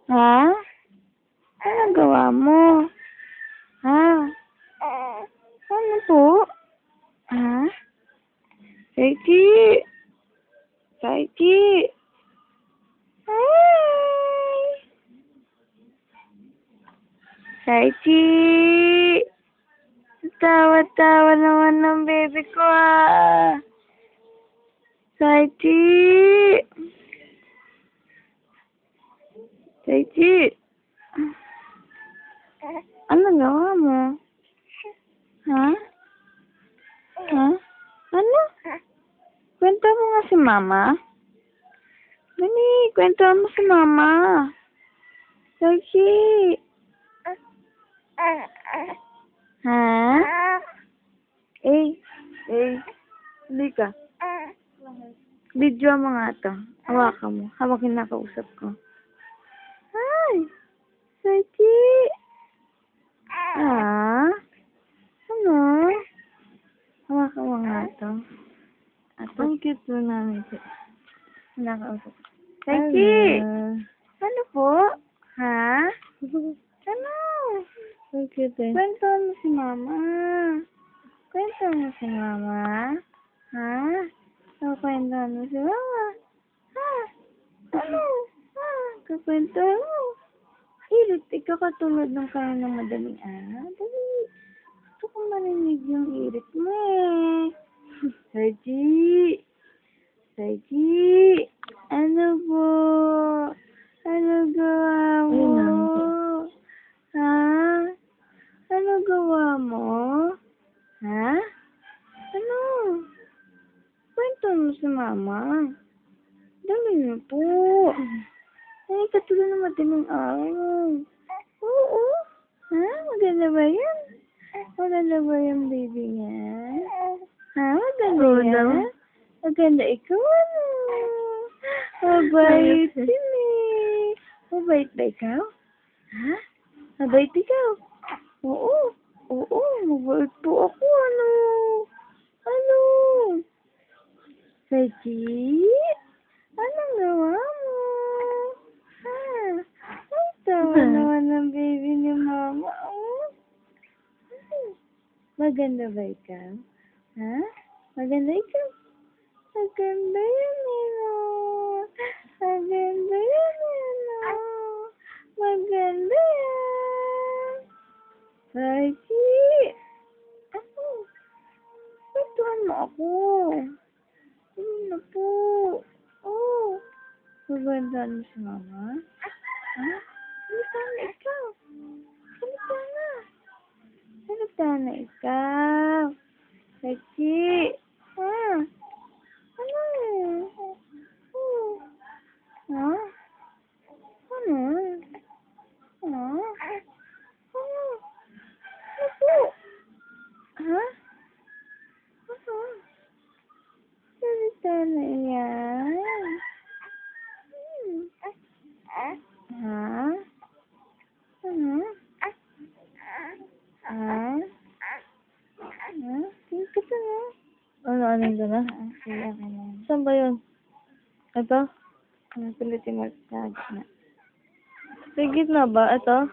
Ha? Anong gawa mo? Ha? Ano po? Ha? Saiki! Saiki! Hi! Saiki! Tawa-tawa naman ng baby ko ah! Saiki! Saiki! Ano gawa mo? Ha? Ha? Ano? Kwento mo nga si mama. Dali, kwento mo si mama. Saiki! Ha? Hindi ka. Video mo nga to. Hawakan mo. Hawakin na kausap ko. Hi! Saiki! Ah? Ano? Hawakan mo nga to. Ang cute mo namin. Nakausap. Saiki! Ano po? Ha? Ano? Ang cute eh. Kwento mo si mama. Kwento mo si mama. Ha? Kwento mo si mama. Ha? Ano? Ha? Kakwento mo. Irit, ikaw katulad ng kaya ng madaling araw. Dali. Gusto ko marinig yung irit mo eh. Saiki! Saiki! Ano po? Ano gawa mo? Ha? Ano gawa mo? Ha? Ano? Kwento mo si mama. Dali na po. Ay, katulad ng madaling araw. Oo. Ha? Maganda ba yan? Maganda ba yung baby niya? Ha? Maganda yan? Maganda ikaw ano? Mabait din eh. Mabait ba ikaw? Ha? Mabait ikaw? Oo. Oo, mabait po ako ano? Ano? Saiki? Anong gawa mo? Ha? Ay, tawa naman ng baby ni mama. Oh. Maganda ba ikaw? Ha? Maganda ikaw? Maganda yan, Nino. Maganda yan, Nino. Maganda yan. Saiki! Ako. Kwentuhan mo ako. Ano na po? Oh. Magandaan mo si mama? Ha? Salita na ikaw. Salita na. Salita na ikaw. Saiki! Ha? Ano? Oh. Ha? Ano? Ha? Ano? Ano po? Ha? Ano? Salita na yan. Ha? Ano? Ha? Ha? Tingin ka na. Ano yun na? Siya ka na. Saan ba yun? Ito? Pilitin mo sa gitna. Sa gitna ba? Ito?